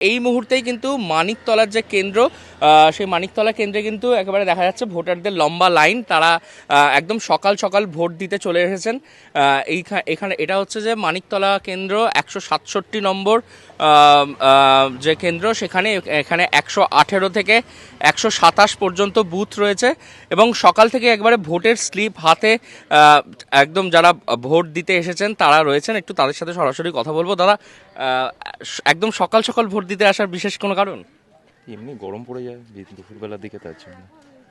এই মুহূর্তেই কিন্তু মানিকতলার যে কেন্দ্র, সেই মানিকতলা কেন্দ্রে কিন্তু একেবারে দেখা যাচ্ছে ভোটারদের লম্বা লাইন। তারা একদম সকাল সকাল ভোট দিতে চলে এসেছেন। এখানে এটা হচ্ছে যে মানিকতলা কেন্দ্র 167 নম্বর যে কেন্দ্র, এখানে 118 থেকে 127 পর্যন্ত বুথ রয়েছে এবং সকাল থেকে একবারে ভোটের স্লিপ হাতে একদম যারা ভোট দিতে এসেছেন তারা রয়েছেন। একটু তাদের সাথে সরাসরি কথা বলবো। দাদা, একদম সকাল সকাল ভোট দিতে আসার বিশেষ কোনো কারণ? এমনি গরম পড়ে যায় দুপুরবেলার দিকে, তার জন্য।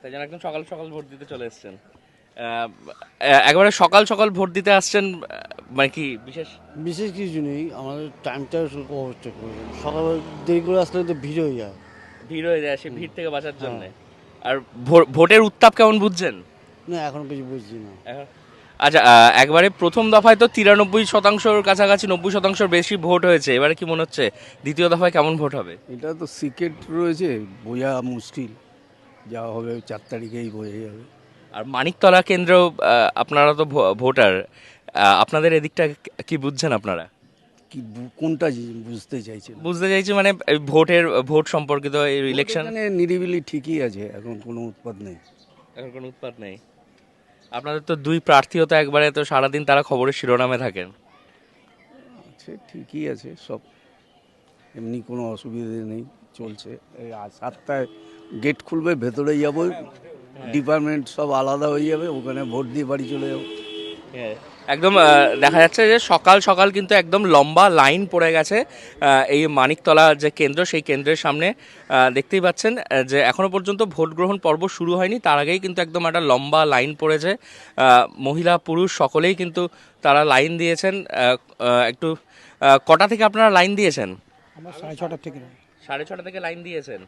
তাই জন্য একদম সকাল সকাল ভোট দিতে চলে এসেছেন। একেবারে সকাল সকাল ভোট দিতে আসছেন, মানে কি বিশেষ? বিশেষ কিছু নেই, আমাদের টাইমটা অবস্থা করে সকাল দেরি করে আসলে তো ভিড় হয়ে যায়। ভিড় হয়ে যায়, সেই ভিড় থেকে বাঁচার জন্য। আর ভোটের উত্তাপ কেমন বুঝছেন? না, এখন কিছু বুঝছি না। আচ্ছা, একবারে প্রথম দফায় তো 93%-র কাছাকাছি, 90%-র বেশি ভোট হয়েছে। এবারে কি মনে হচ্ছে দ্বিতীয় দফায় কেমন ভোট হবে? এটা তো সিক্রেট রয়েছে, বোঝা মুশকিল। যা হবে 4 তারিখেই বোঝা যাবে। আর মানিকতলা কেন্দ্র, আপনারা তো ভোটার, আপনাদের এদিকটা কি বুঝছেন আপনারা? কি কোনটা বুঝতে চাইছেন? বুঝতে চাইছি মানে ভোট সম্পর্কিত এই ইলেকশন। এখানে নিরিবিলি ঠিকই আছে, এখন কোনো উৎপাত নেই। এখন কোনো উৎপাত নেই। আপনাদের তো দুই প্রার্থীও তো একবারে তো সারাদিন তারা খবরের শিরোনামে থাকেন। সে ঠিকই আছে সব, এমনি কোনো অসুবিধে নেই, চলছে। এই 7টায় গেট খুলবে, ভেতরে যাবো, ডিপার্টমেন্ট সব আলাদা হয়ে যাবে, ওখানে ভোট দিয়ে বাড়ি চলে যাবো। একদম দেখা যাচ্ছে যে সকাল সকাল কিন্তু একদম লম্বা লাইন পড়ে গেছে এই মানিকতলা যে কেন্দ্র, সেই কেন্দ্রের সামনে। দেখতেই পাচ্ছেন যে এখনো পর্যন্ত ভোট গ্রহণ পর্ব শুরু হয়নি, তার আগেই কিন্তু একদম একটা লম্বা লাইন পড়েছে। মহিলা পুরুষ সকলেই কিন্তু তারা লাইন দিয়েছেন। একটু কটা থেকে আপনারা লাইন দিয়েছেন? আমরা 6:30 থেকে 6:30 থেকে লাইন দিয়েছেন।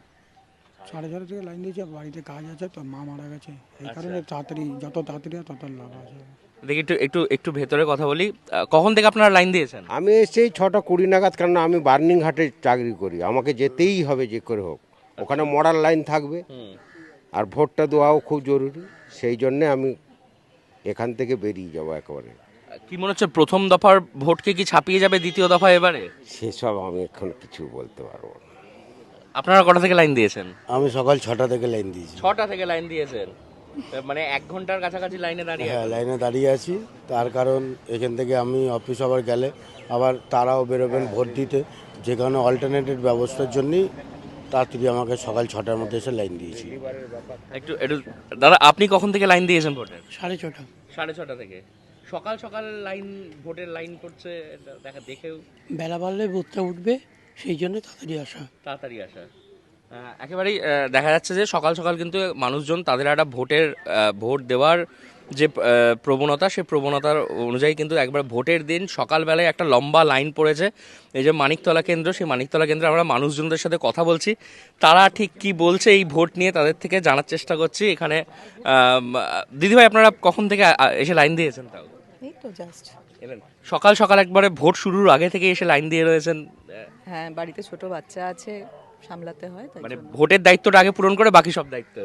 6:30 থেকে লাইন দিয়েছি, বাড়িতে কাজ আছে তো, মা মারা গেছে, এই কারণে তাড়াতাড়ি, যত তাড়াতাড়ি হয় তত লাভ আছে। দেখি একটু একটু একটু ভেতরে কথা বলি। কখন থেকে আপনারা লাইন দিয়েছেন? আমি সেই 6:20 নাগাদ, কারণ আমি বার্নিংহাটে চাকরি করি, আমাকে যেতেই হবে যে করে হোক। ওখানে মরার লাইন থাকবে, আর ভোটটা দেওয়াও খুব জরুরি, সেই জন্যে আমি এখান থেকে বেরিয়ে যাবো একেবারে। কি মনে হচ্ছে প্রথম দফার ভোটকে কি ছাপিয়ে যাবে দ্বিতীয় দফা এবারে? সেসব আমি এখন কিছু বলতে পারবো না। আপনারা কটা থেকে লাইন দিয়েছেন? আমি সকাল 6টা থেকে লাইন দিয়েছি। 6টা থেকে লাইন দিয়েছেন, মানে 1 ঘন্টার কাছাকাছি লাইনে দাঁড়িয়ে হ্যাঁ, আছেন। লাইনে দাঁড়িয়ে আছি, তার কারণ এখান থেকে আমি অফিস আবার গেলে আবার তারাও বেরোবেন ভোট দিতে, যেখানে অল্টারনেটিভ ব্যবস্থার জন্যই তাড়াতাড়ি আমাকে সকাল 6টার মধ্যে এসে লাইন দিয়েছি। একটু একটু দাদা, আপনি কখন থেকে লাইন দিয়েছেন ভোটের? 6:30। 6:30 থেকে সকাল সকাল লাইন, ভোটের লাইন পড়ছে, এটা দেখেও বেলা বাড়লে বুথটা উঠবে, সেই জন্য তাড়াতাড়ি আসা। তাড়াতাড়ি আসা। একেবারেই দেখা যাচ্ছে যে সকাল সকাল কিন্তু মানুষজন তাদের একটা ভোট দেওয়ার যে প্রবণতা, সেই প্রবণতার অনুযায়ী কিন্তু একবার ভোটের দিন সকালবেলায় একটা লম্বা লাইন পড়েছে এই যে মানিকতলা কেন্দ্র। সেই মানিকতলা কেন্দ্রে আমরা মানুষজনদের সাথে কথা বলছি, তারা ঠিক কি বলছে এই ভোট নিয়ে তাদের থেকে জানার চেষ্টা করছি। এখানে দিদিভাই, আপনারা কখন থেকে এসে লাইন দিয়েছেন? তাও এই তো জাস্ট এলেন সকাল সকাল, একবারে ভোট শুরুর আগে থেকে এসে লাইন দিয়ে রয়েছেন। হ্যাঁ, বাড়িতে ছোট বাচ্চা আছে, সামলাতে হয়, তাই মানে জন্য। ভোটের দায়িত্বটা আগে পূরণ করে বাকি সব দায়িত্ব।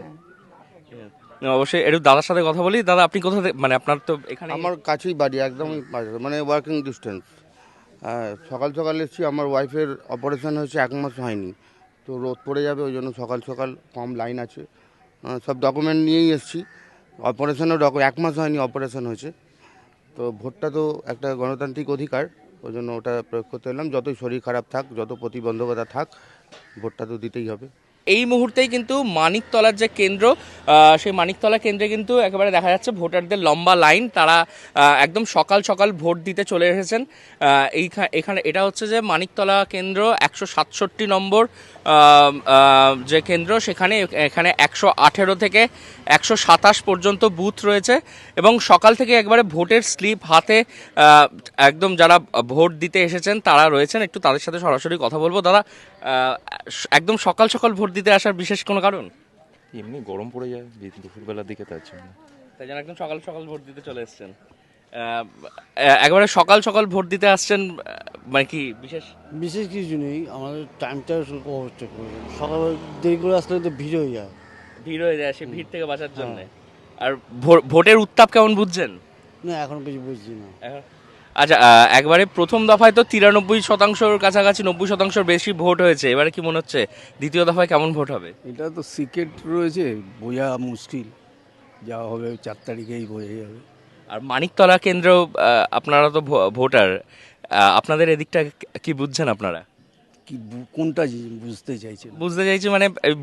অবশ্যই একটু দাদার সাথে কথা বলি। দাদা, আপনি কোথা থেকে, মানে আপনার তো এখানে? আমার কাছেই বাড়ি, একদমই পাশে, মানে ওয়ার্কিং ডিস্টেন্স। সকাল সকাল এসেছি, আমার ওয়াইফের অপারেশন হয়েছে, 1 মাস হয়নি, তো রোদ পড়ে যাবে, ওই জন্য সকাল সকাল কম লাইন আছে। সব ডকুমেন্ট নিয়েই এসেছি, অপারেশনও 1 মাস হয়নি, অপারেশন হয়েছে। তো ভোটটা তো একটা গণতান্ত্রিক অধিকার, ওই জন্য ওটা প্রয়োগ করতে এলাম। যতই শরীর খারাপ থাক, যত প্রতিবন্ধকতা থাক, ভোটটা তো দিতেই হবে। এই মুহূর্তেই কিন্তু মানিকতলার যে কেন্দ্র, সেই মানিকতলা কেন্দ্রে কিন্তু একেবারে দেখা যাচ্ছে ভোটারদের লম্বা লাইন। তারা একদম সকাল সকাল ভোট দিতে চলে এসেছেন। এখানে এটা হচ্ছে যে মানিকতলা কেন্দ্র 167 নম্বর যে কেন্দ্র, এখানে 118 থেকে 127 পর্যন্ত বুথ রয়েছে এবং সকাল থেকে একবারে ভোটের স্লিপ হাতে একদম যারা ভোট দিতে এসেছেন তারা রয়েছেন। একটু তাদের সাথে সরাসরি কথা বলবো। দাদা, একদম সকাল সকাল ভোট দিতে আসার বিশেষ কোনো কারণ? এমনি গরম পড়ে যায় দুপুরবেলার দিকে, তার জন্য। তাই জন্য একদম সকাল সকাল ভোট দিতে চলে এসেছেন। একেবারে সকাল সকাল ভোট দিতে আসছেন, মানে কি বিশেষ? বিশেষ কিছু নেই, আমাদের টাইমটা অবস্থা করে সকাল দেরি করে আসলে তো ভিড় হয়ে যায়। ভিড় হয়ে যায়, সেই ভিড় থেকে বাঁচার জন্য। আর ভোটের উত্তাপ কেমন বুঝছেন? না, এখন কিছু বুঝছি না। আচ্ছা, একবারে প্রথম দফায় তো 93% কাছাকাছি 90% বেশি ভোট হয়েছে, এবারে কি মনে হচ্ছে দ্বিতীয় দফায় কেমন ভোট হবে? এটা তো সিক্রেট রয়েছে, বোঝা মুশকিল। যা হবে 4 তারিখেই বোঝা যাবে। আর মানিকতলা কেন্দ্র, আপনারা তো ভোটার, আপনাদের এদিকটা কি বুঝছেন আপনারা? কি কোনটা বুঝতে চাইছেন? বুঝতে চাইছি মানে এই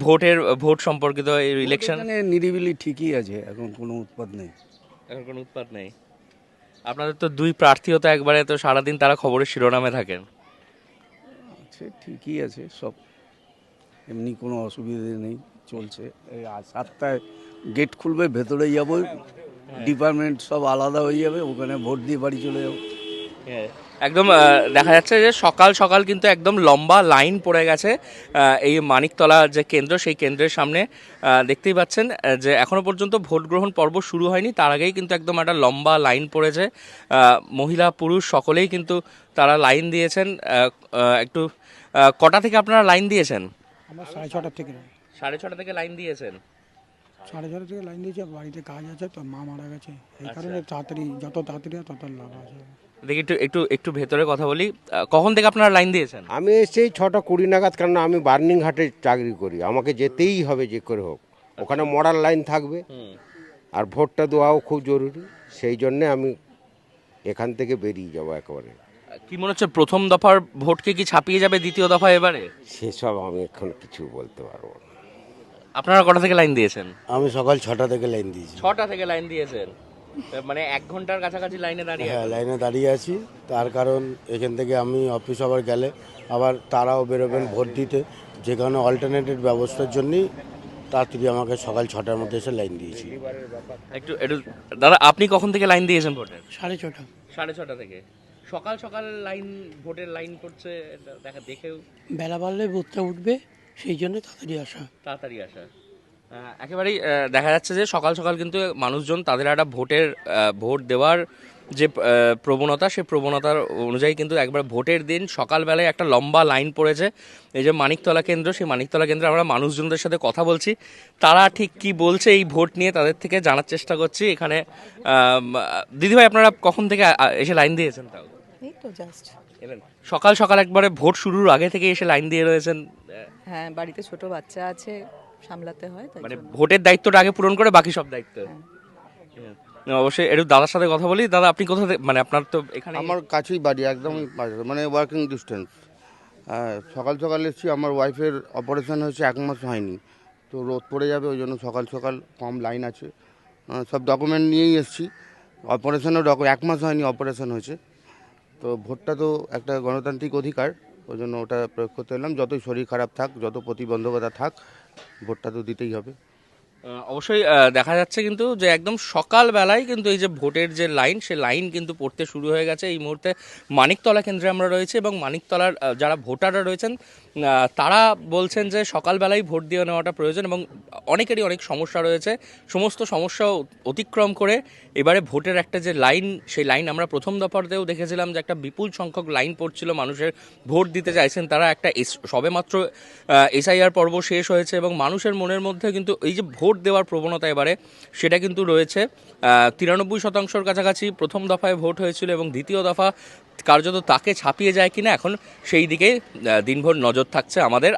ভোট সম্পর্কিত এই ইলেকশন। এখানে নিরিবিলি ঠিকই আছে, এখন কোনো উৎপাত নেই। এখন কোনো উৎপাত নেই। আপনাদের তো দুই প্রার্থীও তো একবারে তো সারাদিন তারা খবরের শিরোনামে থাকেন। সে ঠিকই আছে সব, এমনি কোনো অসুবিধে নেই, চলছে। এই 7টায় গেট খুলবে, ভেতরে যাবো, ডিপার্টমেন্ট সব আলাদা হয়ে যাবে, ওখানে ভোট দিয়ে বাড়ি চলে যাবো। একদম দেখা যাচ্ছে যে সকাল সকাল কিন্তু একদম লম্বা লাইন পড়ে গেছে এই মানিকতলা যে কেন্দ্র, সেই কেন্দ্রের সামনে। দেখতেই পাচ্ছেন যে এখনো পর্যন্ত ভোট গ্রহণ পর্ব শুরু হয়নি, তার আগেই কিন্তু একদম একটা লম্বা লাইন পড়েছে। মহিলা পুরুষ সকলেই কিন্তু তারা লাইন দিয়েছেন। একটু কটা থেকে আপনারা লাইন দিয়েছেন? আমরা 6:30 থেকে 6:30 থেকে লাইন দিয়েছেন। 6:30 থেকে লাইন দিয়েছি, বাড়িতে কাজ আছে তো, মা মারা গেছে, এই কারণে তাড়াতাড়ি, যত তাড়াতাড়ি হয় তত লাভ আছে। দেখি একটু একটু একটু ভেতরে কথা বলি। কখন থেকে আপনারা লাইন দিয়েছেন? আমি সেই 6:20 নাগাদ, কারণ আমি বার্নিং হাটে চাকরি করি, আমাকে যেতেই হবে যে করে হোক। ওখানে মডার লাইন থাকবে, আর ভোটটা দেওয়াও খুব জরুরি, সেই জন্যে আমি এখান থেকে বেরিয়ে যাবো একেবারে। কি মনে হচ্ছে প্রথম দফার ভোটকে কি ছাপিয়ে যাবে দ্বিতীয় দফা এবারে? সেসব আমি এখন কিছু বলতে পারবো না। আপনারা কটা থেকে লাইন দিয়েছেন? আমি সকাল 6টা থেকে লাইন দিয়েছি। 6টা থেকে লাইন দিয়েছেন, মানে 1 ঘন্টার কাছাকাছি লাইনে দাঁড়িয়ে হ্যাঁ, আছেন। লাইনে দাঁড়িয়ে আছি। তার কারণ এখান থেকে আমি অফিস আবার গেলে আবার তারাও বেরোবেন ভোট দিতে, যেখানে অল্টারনেটিভ ব্যবস্থার জন্যই তাড়াতাড়ি আমাকে সকাল 6টার মধ্যে এসে লাইন দিয়েছি। একটু একটু দাদা, আপনি কখন থেকে লাইন দিয়েছেন ভোটের? 6:30। 6:30 থেকে সকাল সকাল লাইন, ভোটের লাইন পড়ছে, এটা দেখেও বেলা বাড়লে বুথটা উঠবে, সেই জন্য তাড়াতাড়ি আসা। একেবারেই দেখা যাচ্ছে যে সকাল সকাল কিন্তু মানুষজন তাদের একটা ভোট দেওয়ার যে প্রবণতা, সেই প্রবণতার অনুযায়ী কিন্তু একবার ভোটের দিন সকালবেলায় একটা লম্বা লাইন পড়েছে। এই যে মানিকতলা কেন্দ্র, সেই মানিকতলা কেন্দ্রে আমরা মানুষজনদের সাথে কথা বলছি, তারা ঠিক কি বলছে এই ভোট নিয়ে তাদের থেকে জানার চেষ্টা করছি। এখানে দিদিভাই, আপনারা কখন থেকে এসে লাইন দিয়েছেন? তাও এই তো জাস্ট এলেন সকাল সকাল, একবারে ভোট শুরুর আগে থেকে এসে লাইন দিয়ে রয়েছেন। হ্যাঁ, বাড়িতে ছোট বাচ্চা আছে, সামলাতে হয়, তাই মানে জন্য। ভোটের দায়িত্বটা আগে পূরণ করে বাকি সব দায়িত্ব। অবশ্যই একটু দাদার সাথে কথা বলি। দাদা, আপনি কোথা থেকে, মানে আপনার তো এখানে? আমার কাছেই বাড়ি, একদমই পাশে, মানে ওয়ার্কিং ডিস্টেন্স। সকাল সকাল এসেছি, আমার ওয়াইফের অপারেশন হয়েছে, 1 মাস হয়নি, তো রোদ পড়ে যাবে, ওই জন্য সকাল সকাল কম লাইন আছে। সব ডকুমেন্ট নিয়েই এসেছি। অপারেশনের 1 মাস হয়নি, অপারেশন হয়েছে, তো ভোটটা তো একটা গণতান্ত্রিক অধিকার, ওই জন্য ওটা প্রয়োগ করতে এলাম। যতই শরীর খারাপ থাক, যত প্রতিবন্ধকতা থাক, ভোটটা তো দিতেই হবে। অবশ্যই দেখা যাচ্ছে কিন্তু যে একদম সকালবেলায় কিন্তু এই যে ভোটের যে লাইন, সে লাইন কিন্তু পড়তে শুরু হয়ে গেছে। এই মুহূর্তে মানিকতলা কেন্দ্রে আমরা রয়েছে, এবং মানিকতলার যারা ভোটাররা রয়েছেন তারা বলছেন যে সকালবেলায় ভোট দিয়ে নেওয়াটা প্রয়োজন, এবং অনেকেরই অনেক সমস্যা রয়েছে। সমস্ত সমস্যা অতিক্রম করে এবারে ভোটের একটা যে লাইন, সেই লাইন আমরা প্রথম দফাতেও দেখেছিলাম যে একটা বিপুল সংখ্যক লাইন পড়ছিল, মানুষের ভোট দিতে চাইছেন তারা। একটা সবেমাত্র এসআইআর পর্ব শেষ হয়েছে, এবং মানুষের মনের মধ্যে কিন্তু এই যে ভোট দেওয়ার প্রবণতা এবারে, সেটা কিন্তু রয়েছে। 93% কাছাকাছি প্রথম দফায় ভোট হয়েছিল, এবং দ্বিতীয় দফা কার্যত তাকে ছাপিয়ে যায় কিনা এখন সেই দিকে দিনভর নজর থাকছে আমাদের।